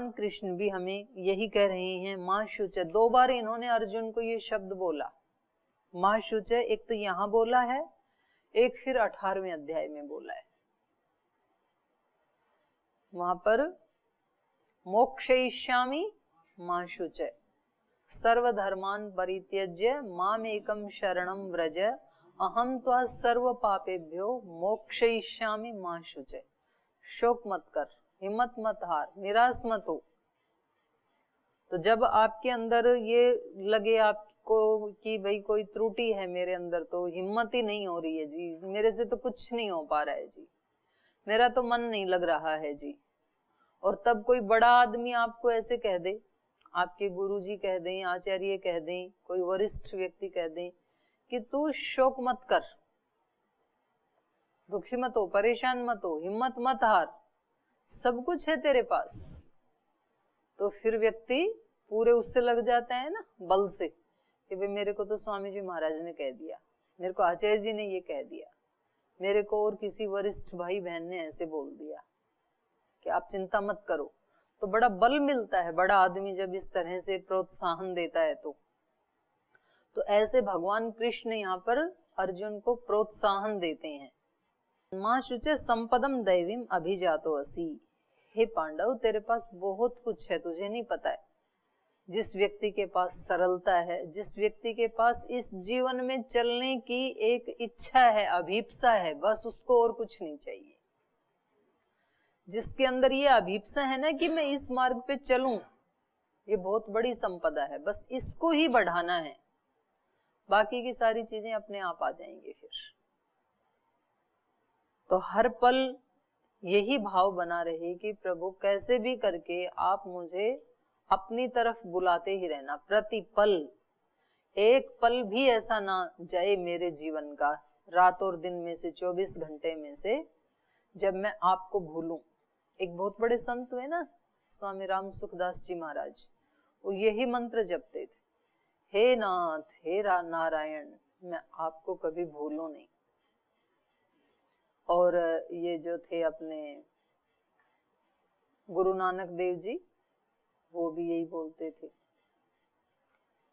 भगवान कृष्ण भी हमें यही कह रहे हैं, मां शुच। 2 बार इन्होंने अर्जुन को ये शब्द बोला, मां शुच। एक तो यहां बोला है, एक फिर 18वें अध्याय में बोला है। वहां पर मोक्षयिष्यामि मां शुच, सर्वधर्मान् परित्यज्य मामेकं शरणं व्रज, अहम त्वा सर्व पापेभ्यो मोक्षयिष्यामि मां शुच। शोक मत कर, हिम्मत मत हार, निराश मत हो। तो जब आपके अंदर ये लगे आपको कि भाई कोई त्रुटि है मेरे अंदर, तो हिम्मत ही नहीं हो रही है जी, मेरे से तो कुछ नहीं हो पा रहा है जी, मेरा तो मन नहीं लग रहा है जी, और तब कोई बड़ा आदमी आपको ऐसे कह दे, आपके गुरुजी कह दें, आचार्य कह दें, कोई वरिष्ठ व्यक्ति कह दें कि तू शोक मत कर, दुखी मत हो, परेशान मत हो, हिम्मत मत हार, सब कुछ है तेरे पास, तो फिर व्यक्ति पूरे उससे लग जाता है ना बल से कि भाई मेरे को तो स्वामी जी महाराज ने कह दिया, मेरे को आचार्य जी ने ये कह दिया, मेरे को और किसी वरिष्ठ भाई बहन ने ऐसे बोल दिया कि आप चिंता मत करो। तो बड़ा बल मिलता है, बड़ा आदमी जब इस तरह से प्रोत्साहन देता है। तो ऐसे भगवान कृष्ण यहाँ पर अर्जुन को प्रोत्साहन देते हैं। मां शुचे संपदम दैवीम अभिजातो असि। हे पांडव, तेरे पास बहुत कुछ है, तुझे नहीं पता है। जिस व्यक्ति के पास सरलता है, जिस व्यक्ति के पास इस जीवन में चलने की एक इच्छा है, अभीप्सा है, बस उसको और कुछ नहीं चाहिए। जिसके अंदर ये अभीप्सा है ना कि मैं इस मार्ग पे चलूं, ये बहुत बड़ी संपदा है, बस इसको ही बढ़ाना है, बाकी की सारी चीजें अपने आप आ जाएंगे फिर। तो हर पल यही भाव बना रहे कि प्रभु कैसे भी करके आप मुझे अपनी तरफ बुलाते ही रहना, प्रति पल। एक पल भी ऐसा ना जाए मेरे जीवन का, रात और दिन में से 24 घंटे में से, जब मैं आपको भूलूं। एक बहुत बड़े संत हुए ना, स्वामी राम सुखदास जी महाराज, वो यही मंत्र जपते थे, हे नाथ, हे नारायण, मैं आपको कभी भूलूं नहीं। और ये जो थे अपने गुरु नानक देव जी, वो भी यही बोलते थे,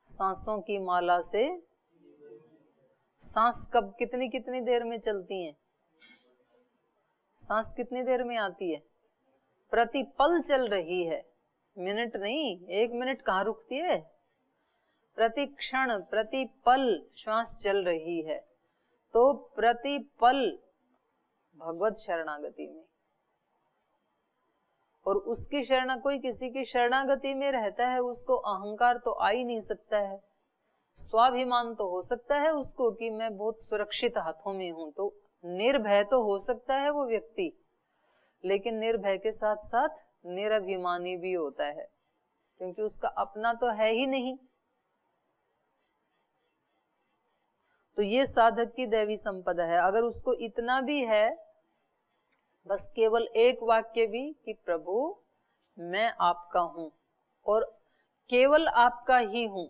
सांसों की माला से, सांस कब कितनी कितनी देर में चलती है, सांस कितनी देर में आती है, प्रति पल चल रही है, मिनट नहीं, 1 मिनट कहाँ रुकती है, प्रति क्षण प्रति पल श्वास चल रही है। तो प्रति पल भगवत शरणागति में, और उसकी शरणा, कोई किसी की शरणागति में रहता है, उसको अहंकार तो आ ही नहीं सकता है, स्वाभिमान तो हो सकता है उसको कि मैं बहुत सुरक्षित हाथों में हूं, तो निर्भय तो हो सकता है वो व्यक्ति, लेकिन निर्भय के साथ साथ निरभिमानी भी होता है, क्योंकि उसका अपना तो है ही नहीं। तो ये साधक की दैवी संपदा है। अगर उसको इतना भी है, बस केवल एक वाक्य भी कि प्रभु मैं आपका हूं, और केवल आपका ही हूं,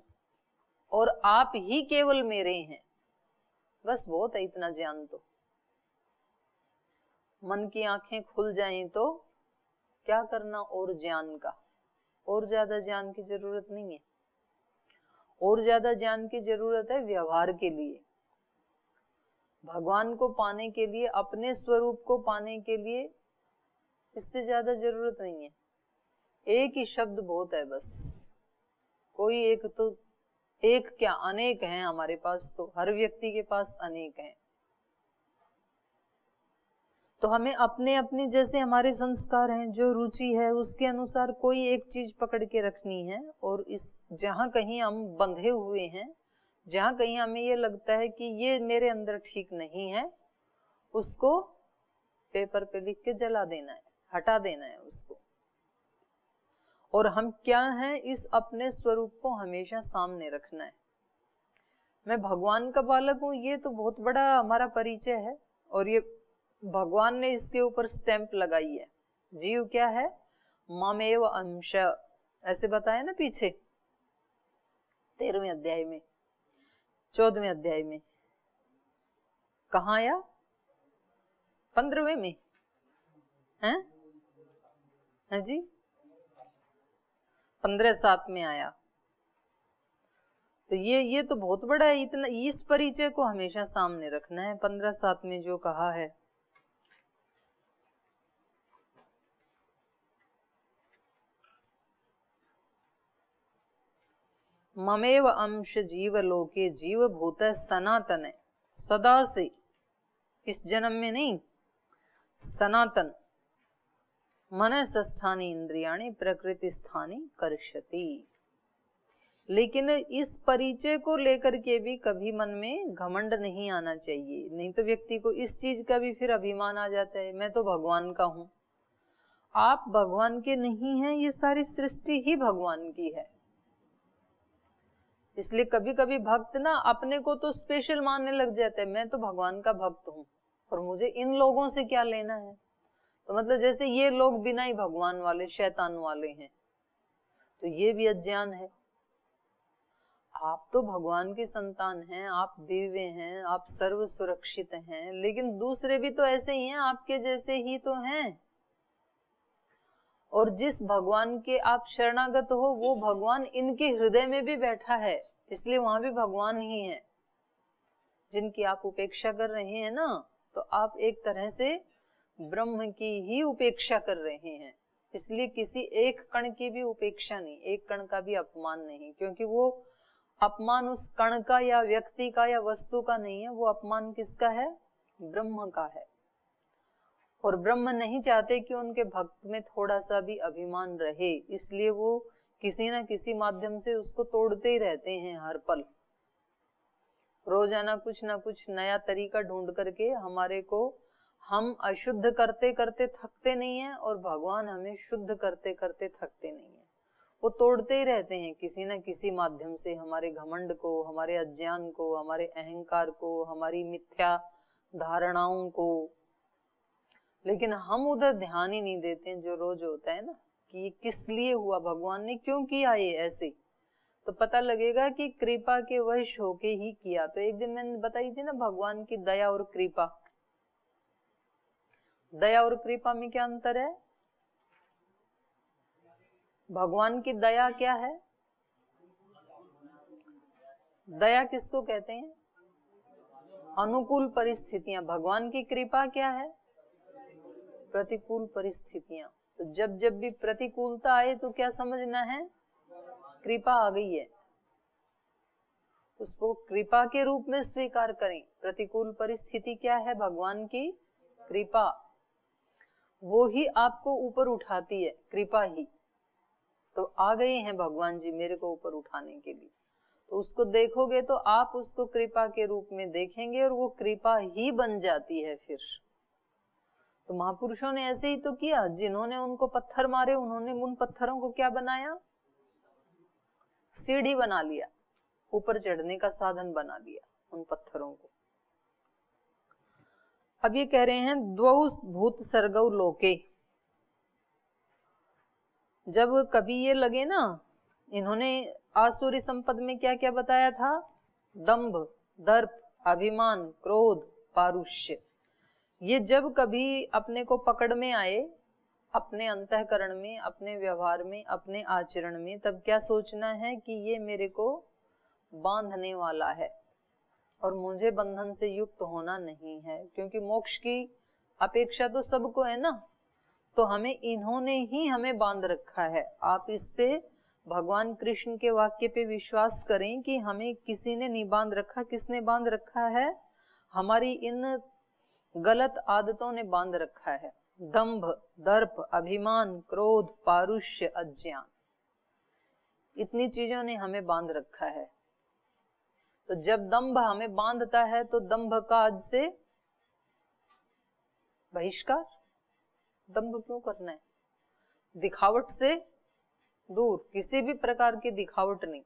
और आप ही केवल मेरे हैं, बस बहुत है इतना ज्ञान। तो मन की आंखें खुल जाएं तो क्या करना और ज्ञान का, और ज्यादा ज्ञान की जरूरत नहीं है। और ज्यादा ज्ञान की जरूरत है व्यवहार के लिए, भगवान को पाने के लिए, अपने स्वरूप को पाने के लिए, इससे ज्यादा जरूरत नहीं है। एक ही शब्द बहुत है बस, कोई एक, तो एक क्या अनेक हैं हमारे पास, तो हर व्यक्ति के पास अनेक हैं। तो हमें अपने अपने जैसे हमारे संस्कार हैं, जो रुचि है उसके अनुसार कोई एक चीज पकड़ के रखनी है, और इस जहां कहीं हम बंधे हुए हैं, जहां कहीं हमें ये लगता है कि ये मेरे अंदर ठीक नहीं है, उसको पेपर पे लिख के जला देना है, हटा देना है उसको। और हम क्या हैं, इस अपने स्वरूप को हमेशा सामने रखना है। मैं भगवान का बालक हूं, ये तो बहुत बड़ा हमारा परिचय है, और ये भगवान ने इसके ऊपर स्टैंप लगाई है। जीव क्या है, ममेव अंश, ऐसे बताया ना पीछे 13वें अध्याय में, 14वें अध्याय में, कहाँ आया, 15वें में है जी, 15-7 में आया। तो ये तो बहुत बड़ा है, इतना इस परिचय को हमेशा सामने रखना है। 15-7 में जो कहा है, ममेव अंश जीव लोके जीव भूत सनातन, सदा से, इस जन्म में नहीं, सनातन। मनसस्थानी इंद्रियाणि प्रकृति स्थानी कर्षति। लेकिन इस परिचय को लेकर के भी कभी मन में घमंड नहीं आना चाहिए, नहीं तो व्यक्ति को इस चीज का भी फिर अभिमान आ जाता है, मैं तो भगवान का हूं। आप भगवान के नहीं हैं, ये सारी सृष्टि ही भगवान की है। इसलिए कभी कभी भक्त ना अपने को तो स्पेशल मानने लग जाते हैं, मैं तो भगवान का भक्त हूं और मुझे इन लोगों से क्या लेना है। तो मतलब जैसे ये लोग बिना ही भगवान वाले, शैतान वाले हैं, तो ये भी अज्ञान है। आप तो भगवान की संतान हैं, आप दिव्य हैं, आप सर्व सुरक्षित हैं, लेकिन दूसरे भी तो ऐसे ही हैं, आपके जैसे ही तो हैं। और जिस भगवान के आप शरणागत हो, वो भगवान इनके हृदय में भी बैठा है, इसलिए वहां भी भगवान ही है। जिनकी आप उपेक्षा कर रहे हैं ना, तो आप एक तरह से ब्रह्म की ही उपेक्षा कर रहे हैं। इसलिए किसी एक कण की भी उपेक्षा नहीं, एक कण का भी अपमान नहीं, क्योंकि वो अपमान उस कण का या व्यक्ति का या वस्तु का नहीं है, वो अपमान किसका है? ब्रह्म का है। और ब्रह्म नहीं चाहते कि उनके भक्त में थोड़ा सा भी अभिमान रहे, इसलिए वो किसी न किसी माध्यम से उसको तोड़ते ही रहते हैं हर पल। रोजाना कुछ ना कुछ नया तरीका ढूंढ करके हमारे को, हम अशुद्ध करते करते थकते नहीं है और भगवान हमें शुद्ध करते करते थकते नहीं है। वो तोड़ते ही रहते हैं किसी न किसी माध्यम से, हमारे घमंड को, हमारे अज्ञान को, हमारे अहंकार को, हमारी मिथ्या धारणाओं को। लेकिन हम उधर ध्यान ही नहीं देते हैं, जो रोज होता है ना कि ये किस लिए हुआ, भगवान ने क्यों किया ये ऐसे, तो पता लगेगा कि कृपा के वश होके ही किया। तो एक दिन मैंने बताई थी ना भगवान की दया और कृपा। दया और कृपा में क्या अंतर है? भगवान की दया क्या है? दया किसको कहते हैं? अनुकूल परिस्थितियां। भगवान की कृपा क्या है? प्रतिकूल परिस्थितियां। तो जब जब भी प्रतिकूलता आए तो क्या समझना है? कृपा आ गई है, उसको कृपा के रूप में स्वीकार करें। प्रतिकूल परिस्थिति क्या है? भगवान की कृपा। वो ही आपको ऊपर उठाती है, कृपा ही। तो आ गए हैं भगवान जी मेरे को ऊपर उठाने के लिए, तो उसको देखोगे तो आप उसको कृपा के रूप में देखेंगे और वो कृपा ही बन जाती है फिर। तो महापुरुषों ने ऐसे ही तो किया, जिन्होंने उनको पत्थर मारे उन्होंने उन पत्थरों को क्या बनाया? सीढ़ी बना लिया, ऊपर चढ़ने का साधन बना लिया उन पत्थरों को। अब ये कह रहे हैं द्वौ भूत सर्गौ लोके। जब कभी ये लगे ना, इन्होंने आसुरी संपद में क्या क्या बताया था? दंभ, दर्प, अभिमान, क्रोध, पारुष्य। ये जब कभी अपने को पकड़ में आए, अपने अंतःकरण में, अपने व्यवहार में, अपने आचरण में, तब क्या सोचना है कि ये मेरे को बांधने वाला है और मुझे बंधन से युक्त होना नहीं है, क्योंकि मोक्ष की अपेक्षा तो सबको है ना। तो हमें इन्होंने ही हमें बांध रखा है। आप इस पे भगवान कृष्ण के वाक्य पे विश्वास करें कि हमें किसी ने नहीं बांध रखा। किसने बांध रखा है? हमारी इन गलत आदतों ने बांध रखा है। दंभ, दर्प, अभिमान, क्रोध, पारुष्य, अज्ञान, इतनी चीजों ने हमें बांध रखा है। तो जब दंभ हमें बांधता है तो दंभ का आज से बहिष्कार। दंभ क्यों करना है? दिखावट से दूर, किसी भी प्रकार की दिखावट नहीं,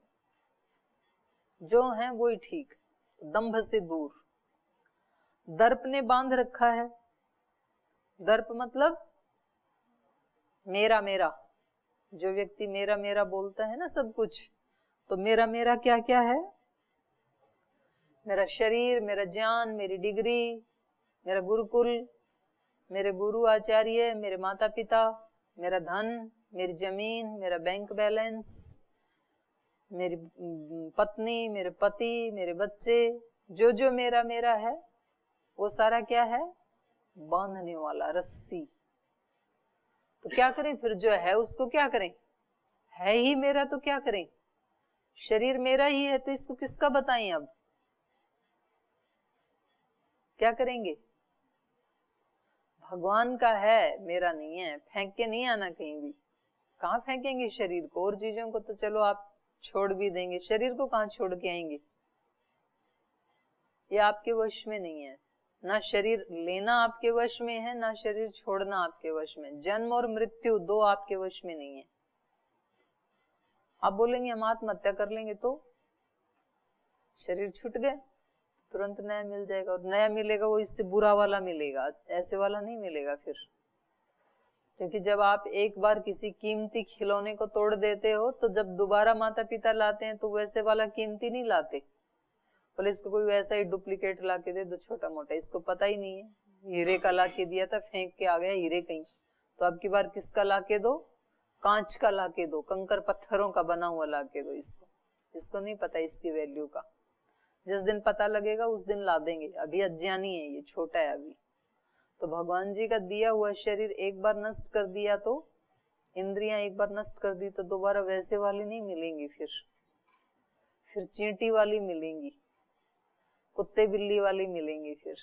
जो है वो ही ठीक। दंभ से दूर। दर्प ने बांध रखा है। दर्प मतलब मेरा मेरा। जो व्यक्ति मेरा मेरा बोलता है ना सब कुछ, तो मेरा मेरा क्या क्या है? मेरा शरीर, मेरा ज्ञान, मेरी डिग्री, मेरा गुरुकुल, मेरे गुरु आचार्य, मेरे माता पिता, मेरा धन, मेरी जमीन, मेरा बैंक बैलेंस, मेरी पत्नी, मेरे पति, मेरे बच्चे, जो जो मेरा मेरा है वो सारा क्या है? बांधने वाला रस्सी। तो क्या करें फिर? जो है उसको क्या करें? है ही मेरा तो क्या करें? शरीर मेरा ही है तो इसको किसका बताएं? अब क्या करेंगे? भगवान का है, मेरा नहीं है। फेंक के नहीं आना कहीं भी। कहाँ फेंकेंगे शरीर को? और चीजों को तो चलो आप छोड़ भी देंगे, शरीर को कहाँ छोड़ के आएंगे? ये आपके वश में नहीं है। ना शरीर लेना आपके वश में है, ना शरीर छोड़ना आपके वश में। जन्म और मृत्यु दो आपके वश में नहीं है। आप बोलेंगे हम आत्महत्या कर लेंगे तो शरीर छूट गए, तुरंत नया मिल जाएगा, और नया मिलेगा वो इससे बुरा वाला मिलेगा, ऐसे वाला नहीं मिलेगा फिर। क्योंकि जब आप एक बार किसी कीमती खिलौने को तोड़ देते हो तो जब दोबारा माता पिता लाते हैं तो वैसे वाला कीमती नहीं लाते। बोले इसको कोई वैसा ही डुप्लीकेट ला के दे दो छोटा मोटा, इसको पता ही नहीं है, हीरे का ला के दिया था, फेंक के आ गया हीरे कहीं। तो अब की बार किसका ला के दो? कांच का ला के दो, कंकर पत्थरों का बना हुआ ला के दो। इसको नहीं पता इसकी वैल्यू का। जिस दिन पता लगेगा उस दिन ला देंगे। अभी अज्ञानी है, ये छोटा है अभी। तो भगवान जी का दिया हुआ शरीर एक बार नष्ट कर दिया तो, इंद्रियां एक बार नष्ट कर दी तो दोबारा वैसे वाली नहीं मिलेंगी। फिर चींटी वाली मिलेंगी, कुत्ते बिल्ली वाली मिलेंगी फिर।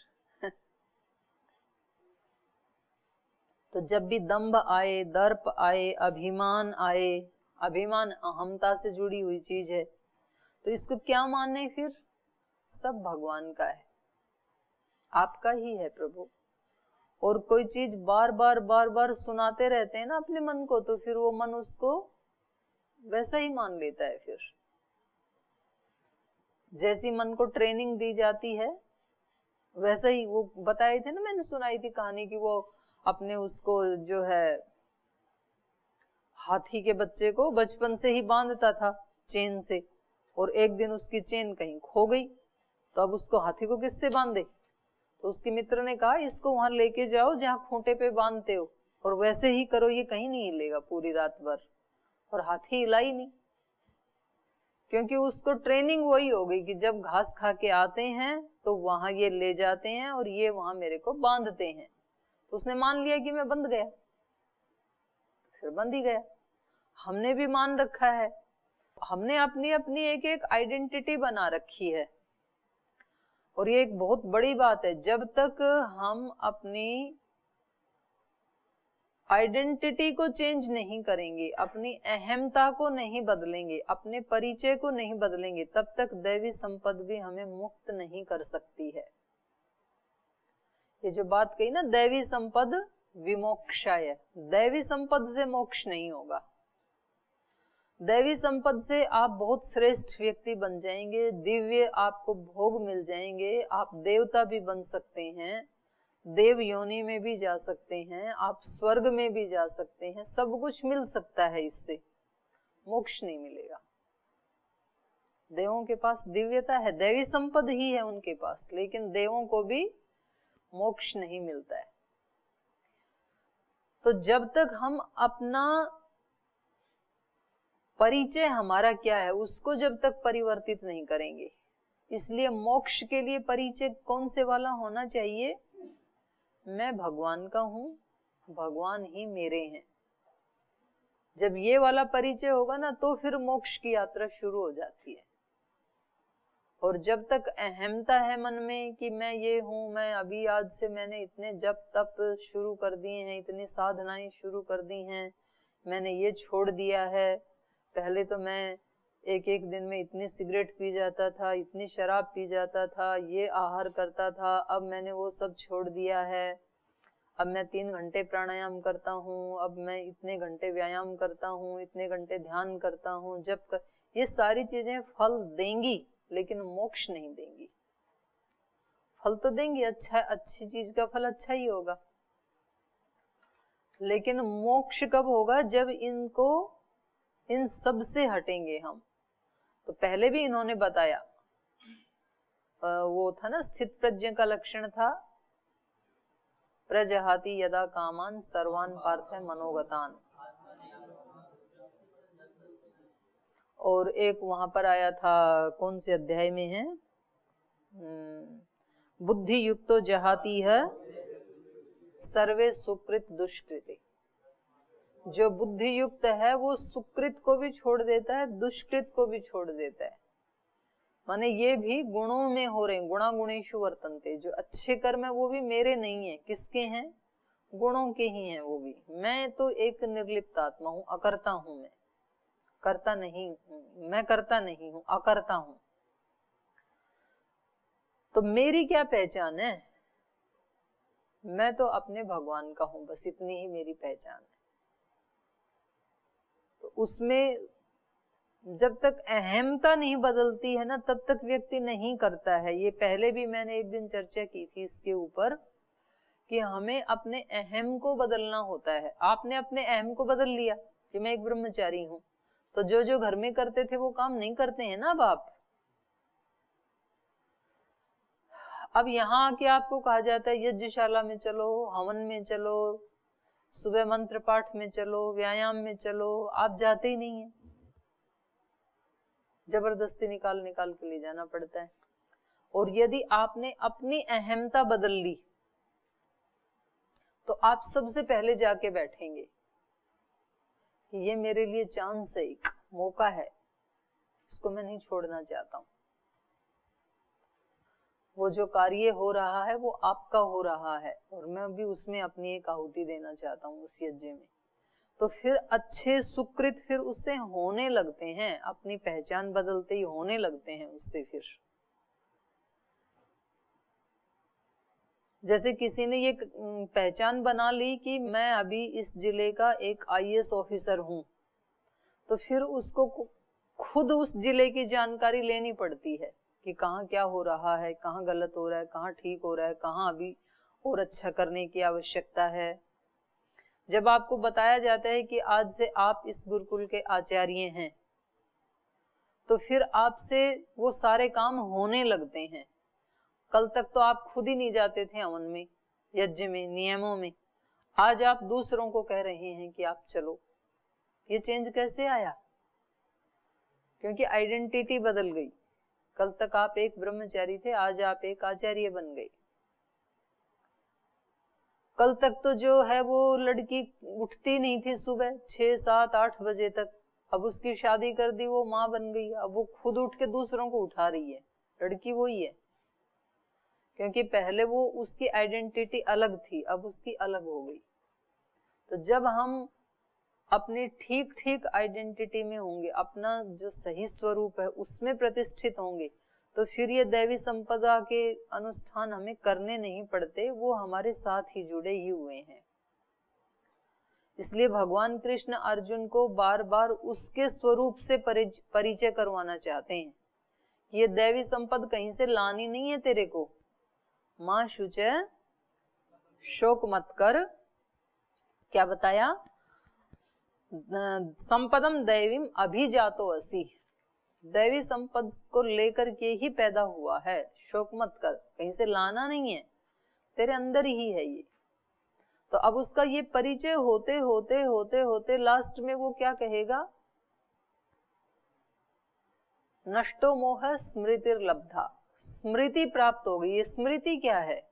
तो जब भी दंभ आए, दर्प आए, अभिमान आए, अभिमान अहमता से जुड़ी हुई चीज है, तो इसको क्या माने फिर? सब भगवान का है, आपका ही है प्रभु। और कोई चीज बार बार सुनाते रहते हैं ना अपने मन को, तो फिर वो मन उसको वैसा ही मान लेता है। फिर जैसी मन को ट्रेनिंग दी जाती है वैसा ही, वो बताए थे ना, मैंने सुनाई थी कहानी की, वो अपने उसको जो है हाथी के बच्चे को बचपन से ही बांधता था चेन से, और एक दिन उसकी चेन कहीं खो गई। तो अब उसको हाथी को किससे बांधे? तो उसके मित्र ने कहा इसको वहां लेके जाओ जहां खूंटे पे बांधते हो, और वैसे ही करो, ये कहीं नहीं हिलेगा पूरी रात भर। और हाथी हिला ही नहीं, क्योंकि उसको ट्रेनिंग वही हो गई कि जब घास खा के आते हैं तो वहां ये ले जाते हैं और ये वहां मेरे को बांधते हैं। तो उसने मान लिया कि मैं बंध गया, फिर बंध ही गया। हमने भी मान रखा है, हमने अपनी अपनी एक एक आइडेंटिटी बना रखी है। और ये एक बहुत बड़ी बात है, जब तक हम अपनी आइडेंटिटी को चेंज नहीं करेंगे, अपनी अहमता को नहीं बदलेंगे, अपने परिचय को नहीं बदलेंगे, तब तक दैवी संपद भी हमें मुक्त नहीं कर सकती है। ये जो बात कही ना, दैवी संपद विमोक्षाय, दैवी संपद से मोक्ष नहीं होगा। दैवी संपद से आप बहुत श्रेष्ठ व्यक्ति बन जाएंगे, दिव्य आपको भोग मिल जाएंगे, आप देवता भी बन सकते हैं, देव योनि में भी जा सकते हैं, आप स्वर्ग में भी जा सकते हैं, सब कुछ मिल सकता है। इससे मोक्ष नहीं मिलेगा। देवों के पास दिव्यता है, दैवी संपद ही है उनके पास, लेकिन देवों को भी मोक्ष नहीं मिलता है। तो जब तक हम अपना परिचय हमारा क्या है उसको जब तक परिवर्तित नहीं करेंगे, इसलिए मोक्ष के लिए परिचय कौन से वाला होना चाहिए? मैं भगवान का हूं, भगवान ही मेरे हैं। जब ये वाला परिचय होगा ना, तो फिर मोक्ष की यात्रा शुरू हो जाती है। और जब तक अहमता है मन में कि मैं ये हूं, मैं अभी आज से मैंने इतने जप तप शुरू कर दिए हैं, इतनी साधनाएं शुरू कर दी हैं, मैंने ये छोड़ दिया है, पहले तो मैं एक एक दिन में इतनी सिगरेट पी जाता था, इतनी शराब पी जाता था, ये आहार करता था, अब मैंने वो सब छोड़ दिया है, अब मैं 3 घंटे प्राणायाम करता हूँ, अब मैं इतने घंटे व्यायाम करता हूँ, इतने घंटे ध्यान करता हूँ, ये सारी चीजें फल देंगी लेकिन मोक्ष नहीं देंगी। फल तो देंगी, अच्छा, अच्छी चीज का फल अच्छा ही होगा, लेकिन मोक्ष कब होगा? जब इन सब से हटेंगे हम। तो पहले भी इन्होंने बताया, वो था ना, स्थित प्रज्ञ का लक्षण था प्रजहाति यदा कामान सर्वान पार्थ मनोगतान। और एक वहां पर आया था, कौन से अध्याय में है, बुद्धि युक्तो जहाती है सर्वे सुकृत दुष्कृति। जो बुद्धि युक्त है वो सुकृत को भी छोड़ देता है, दुष्कृत को भी छोड़ देता है। माने ये भी गुणों में हो रहे, गुणा गुणेषु वर्तन्ते। जो अच्छे कर्म है वो भी मेरे नहीं है, किसके हैं, गुणों के ही हैं वो भी। मैं तो एक निर्लिप्त आत्मा हूँ, अकर्ता हूँ, मैं करता नहीं हूँ, मैं करता नहीं हूँ, अकर्ता हूँ। तो मेरी क्या पहचान है, मैं तो अपने भगवान का हूं, बस इतनी ही मेरी पहचान है। तो उसमें जब तक अहमता नहीं बदलती है ना, तब तक व्यक्ति नहीं करता है। ये पहले भी मैंने एक दिन चर्चा की थी इसके ऊपर कि हमें अपने अहम को बदलना होता है। आपने अपने अहम को बदल लिया कि मैं एक ब्रह्मचारी हूं, तो जो जो घर में करते थे वो काम नहीं करते हैं ना अब आप। अब यहाँ आके आपको कहा जाता है यज्ञशाला में चलो, हवन में चलो, सुबह मंत्र पाठ में चलो, व्यायाम में चलो, आप जाते ही नहीं है, जबरदस्ती निकाल निकाल के ले जाना पड़ता है। और यदि आपने अपनी अहमता बदल ली तो आप सबसे पहले जाके बैठेंगे कि ये मेरे लिए चांस है, एक मौका है, इसको मैं नहीं छोड़ना चाहता हूं। वो जो कार्य हो रहा है वो आपका हो रहा है और मैं भी उसमें अपनी एक आहुति देना चाहता हूँ उस यज्ञ में। तो फिर अच्छे सुकृत फिर उससे होने लगते हैं, अपनी पहचान बदलते ही होने लगते हैं उससे। फिर जैसे किसी ने ये पहचान बना ली कि मैं अभी इस जिले का एक IAS ऑफिसर हूं, तो फिर उसको खुद उस जिले की जानकारी लेनी पड़ती है कि कहाँ क्या हो रहा है, कहाँ गलत हो रहा है, कहाँ ठीक हो रहा है, कहाँ अभी और अच्छा करने की आवश्यकता है। जब आपको बताया जाता है कि आज से आप इस गुरुकुल के आचार्य हैं, तो फिर आपसे वो सारे काम होने लगते हैं। कल तक तो आप खुद ही नहीं जाते थे हवन में, यज्ञ में, नियमों में, आज आप दूसरों को कह रहे हैं कि आप चलो। ये चेंज कैसे आया? क्योंकि आइडेंटिटी बदल गई। कल तक आप एक ब्रह्मचारी थे, आज आप एक आचार्य बन गए। कल तक तो जो है वो लड़की उठती नहीं थी सुबह 6, 7, 8 बजे तक, अब उसकी शादी कर दी, वो माँ बन गई, अब वो खुद उठ के दूसरों को उठा रही है। लड़की वही है, क्योंकि पहले वो उसकी आइडेंटिटी अलग थी, अब उसकी अलग हो गई। तो जब हम अपनी ठीक ठीक आइडेंटिटी में होंगे, अपना जो सही स्वरूप है उसमें प्रतिष्ठित होंगे, तो फिर ये दैवी संपदा के अनुष्ठान हमें करने नहीं पड़ते, वो हमारे साथ ही जुड़े ही हुए हैं। इसलिए भगवान कृष्ण अर्जुन को बार बार उसके स्वरूप से परिचय करवाना चाहते हैं। ये दैवी संपद कहीं से लानी नहीं है तेरे को। मां शुचे शोक मत कर, क्या बताया, संपदम दैवीम अभिजातो असि, दैवी संपद को लेकर के ही पैदा हुआ है, शोक मत कर, कहीं से लाना नहीं है, तेरे अंदर ही है ये। तो अब उसका ये परिचय होते होते होते होते लास्ट में वो क्या कहेगा, नष्टो मोह स्मृतिर्लब्धा, स्मृति प्राप्त हो गई। ये स्मृति क्या है?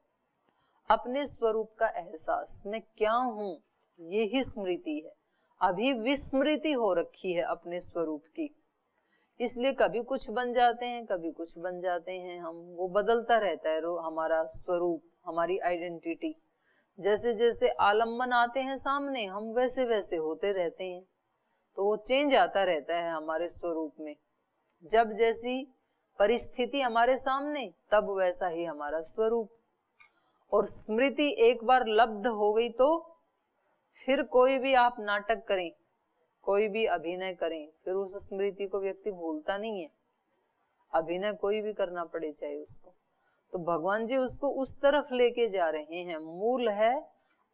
अपने स्वरूप का एहसास, मैं क्या हूं, ये ही स्मृति है। अभी विस्मृति हो रखी है अपने स्वरूप की, इसलिए कभी कुछ बन जाते हैं, कभी कुछ बन जाते हैं हम, वो बदलता रहता है हमारा स्वरूप, हमारी आइडेंटिटी। जैसे जैसे आलम्बन आते हैं सामने, हम वैसे वैसे होते रहते हैं, तो वो चेंज आता रहता है हमारे स्वरूप में। जब जैसी परिस्थिति हमारे सामने, तब वैसा ही हमारा स्वरूप। और स्मृति एक बार लब्ध हो गई तो फिर कोई भी आप नाटक करें, कोई भी अभिनय करें, फिर उस स्मृति को व्यक्ति भूलता नहीं है, अभिनय कोई भी करना पड़े चाहे उसको। तो भगवान जी उसको उस तरफ लेके जा रहे हैं। मूल है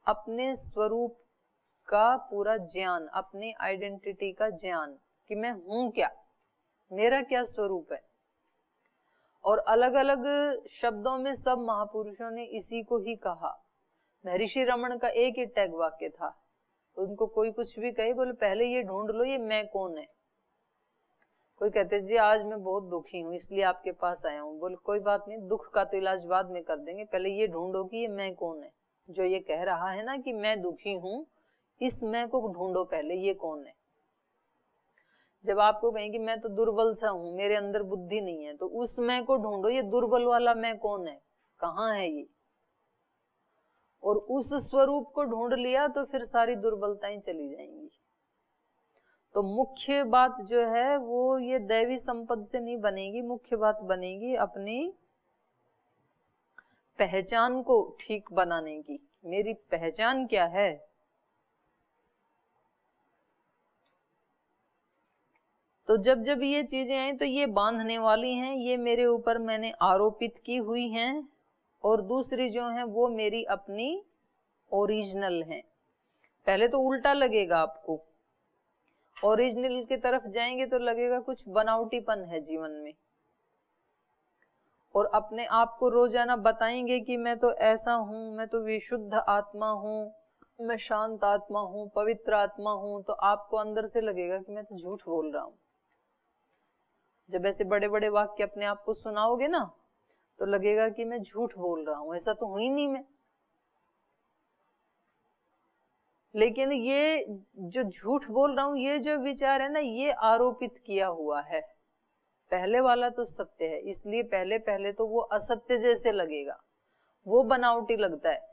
अपने स्वरूप का पूरा ज्ञान, अपनी आइडेंटिटी का ज्ञान कि मैं हूं क्या, मेरा क्या स्वरूप है। और अलग अलग शब्दों में सब महापुरुषों ने इसी को ही कहा। महर्षि रमण का एक ही टैग वाक्य था, उनको कोई कुछ भी कहे, बोले पहले ये ढूंढ लो ये मैं कौन है। कोई कहते जी आज मैं बहुत दुखी हूँ इसलिए आपके पास आया हूँ। बोले कोई बात नहीं, दुख का तो इलाज बाद में कर देंगे, पहले ये ढूंढो कि ये मैं कौन है जो ये कह रहा है ना कि मैं दुखी हूँ। इस मैं को ढूंढो पहले, ये कौन है। जब आपको कहें कि मैं तो दुर्बल सा हूँ, मेरे अंदर बुद्धि नहीं है, तो उस मैं को ढूंढो, ये दुर्बल वाला मैं कौन है, कहाँ है ये। और उस स्वरूप को ढूंढ लिया तो फिर सारी दुर्बलताएं चली जाएंगी। तो मुख्य बात जो है वो ये दैवी संपद से नहीं बनेगी, मुख्य बात बनेगी अपनी पहचान को ठीक बनाने की। मेरी पहचान क्या है। तो जब जब ये चीजें आई तो ये बांधने वाली हैं, ये मेरे ऊपर मैंने आरोपित की हुई हैं, और दूसरी जो है वो मेरी अपनी ओरिजिनल है। पहले तो उल्टा लगेगा आपको, ओरिजिनल की तरफ जाएंगे तो लगेगा कुछ बनावटीपन है जीवन में, और अपने आप को रोजाना बताएंगे कि मैं तो ऐसा हूं, मैं तो विशुद्ध आत्मा हूं, मैं शांत आत्मा हूं, पवित्र आत्मा हूं, तो आपको अंदर से लगेगा कि मैं तो झूठ बोल रहा हूं। जब ऐसे बड़े बड़े वाक्य अपने आप को सुनाओगे ना तो लगेगा कि मैं झूठ बोल रहा हूं, ऐसा तो हुई नहीं मैं। लेकिन ये जो झूठ बोल रहा हूं, ये जो विचार है ना, ये आरोपित किया हुआ है। पहले वाला तो सत्य है, इसलिए पहले पहले तो वो असत्य जैसे लगेगा, वो बनावटी लगता है।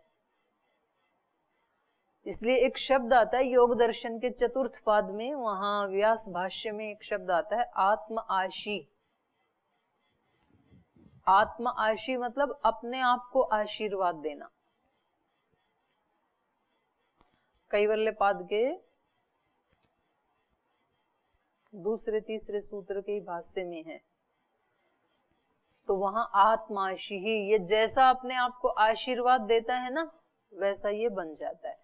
इसलिए एक शब्द आता है योग दर्शन के चतुर्थ पाद में, वहां व्यास भाष्य में एक शब्द आता है आत्म आशी। आत्म आशी मतलब अपने आप को आशीर्वाद देना। कैवल्य पाद के दूसरे तीसरे सूत्र के भाष्य में है, तो वहां आत्माशी ही, ये जैसा अपने आप को आशीर्वाद देता है ना वैसा ये बन जाता है।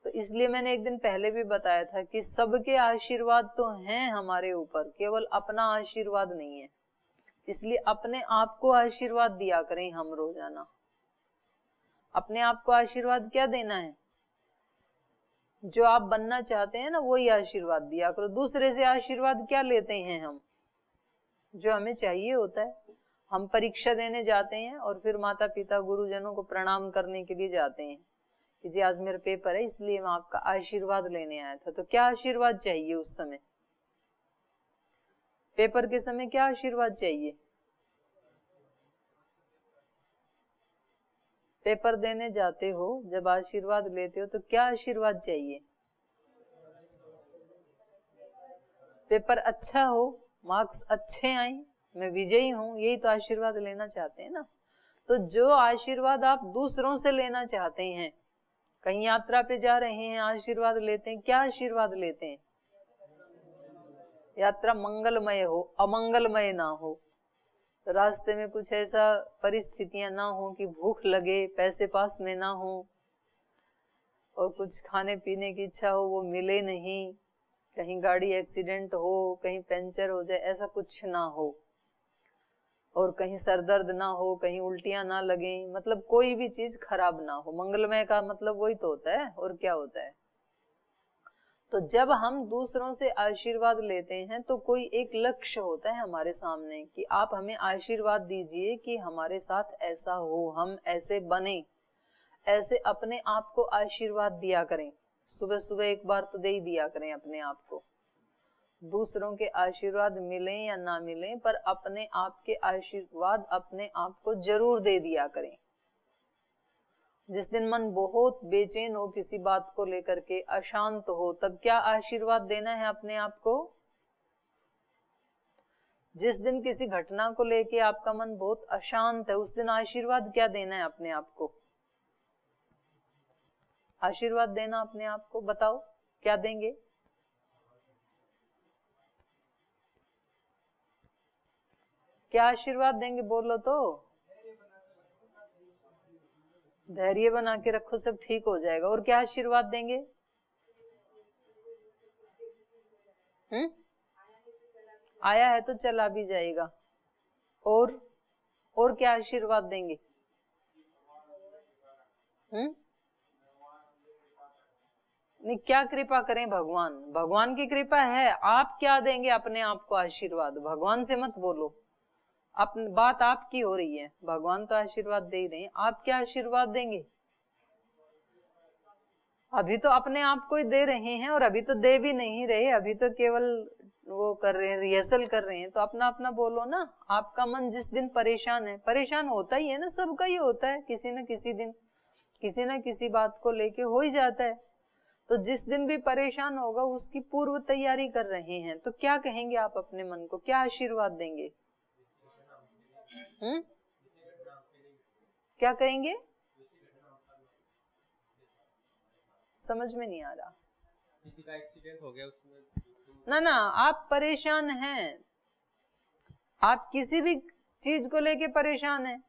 तो इसलिए मैंने एक दिन पहले भी बताया था कि सबके आशीर्वाद तो हैं हमारे ऊपर, केवल अपना आशीर्वाद नहीं है। इसलिए अपने आप को आशीर्वाद दिया करें हम रोजाना। अपने आप को आशीर्वाद क्या देना है, जो आप बनना चाहते हैं ना वही आशीर्वाद दिया करो। दूसरे से आशीर्वाद क्या लेते हैं हम, जो हमें चाहिए होता है। हम परीक्षा देने जाते हैं और फिर माता पिता गुरुजनों को प्रणाम करने के लिए जाते हैं कि जी आज मेरा पेपर है इसलिए मैं आपका आशीर्वाद लेने आया था। तो क्या आशीर्वाद चाहिए उस समय, पेपर के समय क्या आशीर्वाद चाहिए। पेपर देने जाते हो जब आशीर्वाद लेते हो तो क्या आशीर्वाद चाहिए, पेपर अच्छा हो, मार्क्स अच्छे आए, मैं विजयी हूं, यही तो आशीर्वाद लेना चाहते हैं ना। तो जो आशीर्वाद आप दूसरों से लेना चाहते हैं, कहीं यात्रा पे जा रहे हैं आशीर्वाद लेते हैं, क्या आशीर्वाद लेते हैं, यात्रा मंगलमय हो, अमंगलमय ना हो, रास्ते में कुछ ऐसा परिस्थितियां ना हो कि भूख लगे, पैसे पास में ना हो, और कुछ खाने पीने की इच्छा हो वो मिले नहीं, कहीं गाड़ी एक्सीडेंट हो, कहीं पंचर हो जाए, ऐसा कुछ ना हो, और कहीं सर दर्द ना हो, कहीं उल्टियां ना लगे, मतलब कोई भी चीज खराब ना हो। मंगलमय का मतलब वही तो होता है, और क्या होता है। तो जब हम दूसरों से आशीर्वाद लेते हैं तो कोई एक लक्ष्य होता है हमारे सामने कि आप हमें आशीर्वाद दीजिए कि हमारे साथ ऐसा हो, हम ऐसे बने, ऐसे अपने आप को आशीर्वाद दिया करें। सुबह सुबह एक बार तो दे ही दिया करें अपने आप को। दूसरों के आशीर्वाद मिले या ना मिले, पर अपने आप के आशीर्वाद अपने आप को जरूर दे दिया करें। जिस दिन मन बहुत बेचैन हो किसी बात को लेकर के, अशांत हो, तब क्या आशीर्वाद देना है अपने आप को। जिस दिन किसी घटना को लेके आपका मन बहुत अशांत है, उस दिन आशीर्वाद क्या देना है अपने आप को, आशीर्वाद देना अपने आप को, बताओ क्या देंगे। क्या आशीर्वाद देंगे, बोलो तो। धैर्य बना के रखो, सब ठीक हो जाएगा। और क्या आशीर्वाद देंगे। आया है तो चला भी जाएगा। और क्या आशीर्वाद नहीं, क्या कृपा करें भगवान? भगवान की कृपा है, आप क्या देंगे अपने आप को आशीर्वाद? भगवान से मत बोलो, बात आपकी हो रही है, भगवान तो आशीर्वाद दे ही रहे हैं, आप क्या आशीर्वाद देंगे? अभी तो अपने आप को ही दे रहे हैं, और अभी तो दे भी नहीं रहे, अभी तो केवल वो कर रहे हैं, रिहर्सल कर रहे हैं। तो अपना अपना बोलो ना। आपका मन जिस दिन परेशान है, परेशान होता ही है ना, सबका ही होता है, किसी न किसी दिन किसी न किसी बात को लेके हो ही जाता है। तो जिस दिन भी परेशान होगा उसकी पूर्व तैयारी कर रहे हैं, तो क्या कहेंगे आप अपने मन को, क्या आशीर्वाद देंगे? क्या कहेंगे? समझ में नहीं आ रहा। किसी का एक्सीडेंट हो गया उसमें ना ना, आप परेशान हैं, आप किसी भी चीज को लेके परेशान हैं,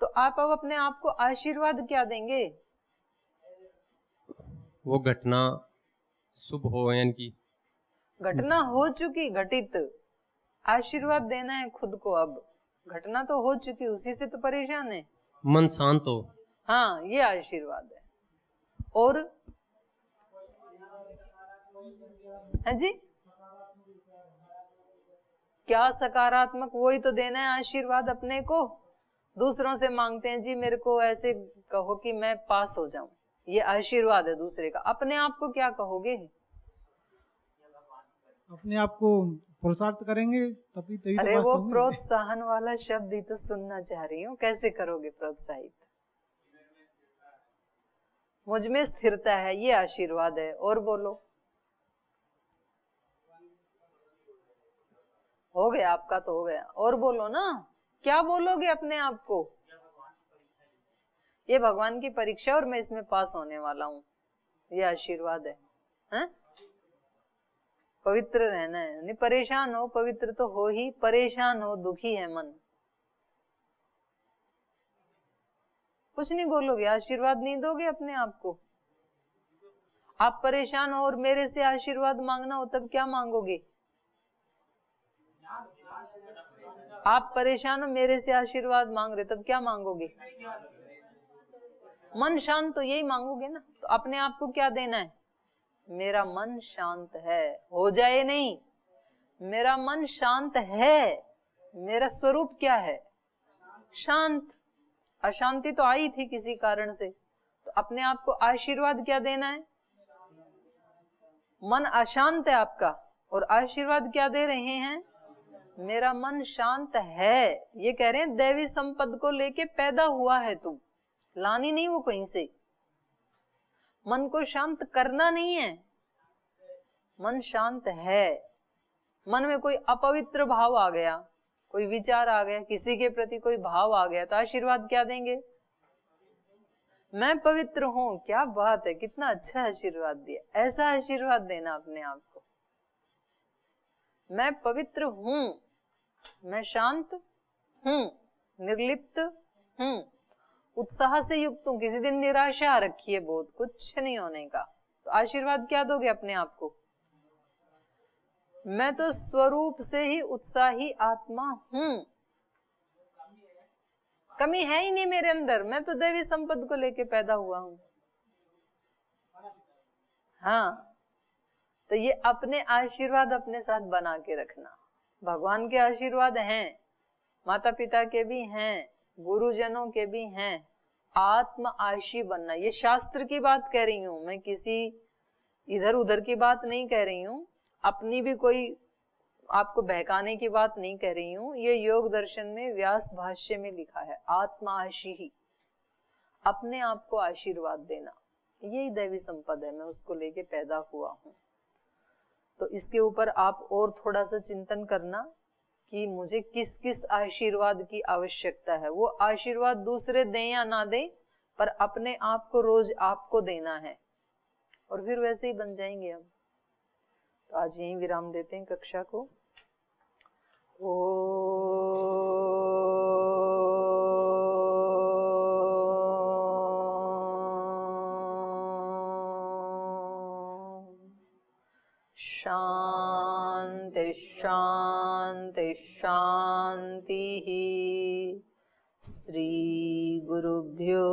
तो आप अब अपने आप को आशीर्वाद क्या देंगे? वो घटना शुभ हो, यानी कि घटना हो चुकी, घटित, आशीर्वाद देना है खुद को। अब घटना तो हो चुकी, उसी से तो परेशान है। मन शांत हो, हाँ, ये आशीर्वाद है। और है जी, क्या सकारात्मक, वही तो देना है आशीर्वाद अपने को। दूसरों से मांगते हैं जी मेरे को ऐसे कहो कि मैं पास हो जाऊं, ये आशीर्वाद है दूसरे का। अपने आप को क्या कहोगे? अपने आप को प्रोत्साहित करेंगे तभी तभी तो अरे पास वो होंगे। प्रोत्साहन वाला शब्द ही तो सुनना चाह रही हूँ, कैसे करोगे प्रोत्साहित? मुझ में स्थिरता है, ये आशीर्वाद है। और बोलो, हो गया आपका तो हो गया। और बोलो ना, क्या बोलोगे अपने आप को? ये भगवान की परीक्षा और मैं इसमें पास होने वाला हूँ, ये आशीर्वाद है, हैं? पवित्र रहना है, नहीं परेशान हो, पवित्र तो हो ही, परेशान हो, दुखी है मन, कुछ नहीं बोलोगे, आशीर्वाद नहीं दोगे अपने आप को। आप परेशान हो और मेरे से आशीर्वाद मांगना हो तब क्या मांगोगे? आप परेशान हो, मेरे से आशीर्वाद मांग रहे, तब क्या मांगोगे? मन शांत, तो यही मांगोगे ना। तो अपने आप को क्या देना है? मेरा मन शांत है, हो जाए नहीं, मेरा मन शांत है। मेरा स्वरूप क्या है? शांत। अशांति तो आई थी किसी कारण से, तो अपने आप को आशीर्वाद क्या देना है? मन अशांत है आपका, और आशीर्वाद क्या दे रहे हैं? मेरा मन शांत है। ये कह रहे हैं दैवी संपद को लेके पैदा हुआ है तू, लानी नहीं वो कहीं से। मन को शांत करना नहीं है, मन शांत है। मन में कोई अपवित्र भाव आ गया, कोई विचार आ गया, किसी के प्रति कोई भाव आ गया, तो आशीर्वाद क्या देंगे? मैं पवित्र हूं। क्या बात है, कितना अच्छा आशीर्वाद दिया। ऐसा आशीर्वाद देना अपने आप को, मैं पवित्र हूं, मैं शांत हूं, निर्लिप्त हूं, उत्साह से युक्त हूं। किसी दिन निराशा आ रखी है बहुत, कुछ नहीं होने का, तो आशीर्वाद क्या दोगे अपने आप को? मैं तो स्वरूप से ही उत्साही आत्मा हूं, कमी है ही नहीं मेरे अंदर, मैं तो दैवी संपद को लेके पैदा हुआ हूं। हाँ, तो ये अपने आशीर्वाद अपने साथ बना के रखना। भगवान के आशीर्वाद हैं, माता पिता के भी हैं, गुरुजनों के भी हैं। आत्म आशी बनना, ये शास्त्र की बात कह रही हूं मैं, किसी इधर उधर की बात नहीं कह रही हूं, अपनी भी कोई आपको बहकाने की बात नहीं कह रही हूं। ये योग दर्शन में व्यास भाष्य में लिखा है, आत्म आशी ही, अपने आप को आशीर्वाद देना, यही दैवी संपद है, मैं उसको लेके पैदा हुआ हूं। तो इसके ऊपर आप और थोड़ा सा चिंतन करना कि मुझे किस किस आशीर्वाद की आवश्यकता है। वो आशीर्वाद दूसरे दें या ना दें, पर अपने आप को रोज आपको देना है, और फिर वैसे ही बन जाएंगे हम। तो आज यहीं विराम देते हैं कक्षा को। शांति शांति शांति। श्री गुरुभ्यो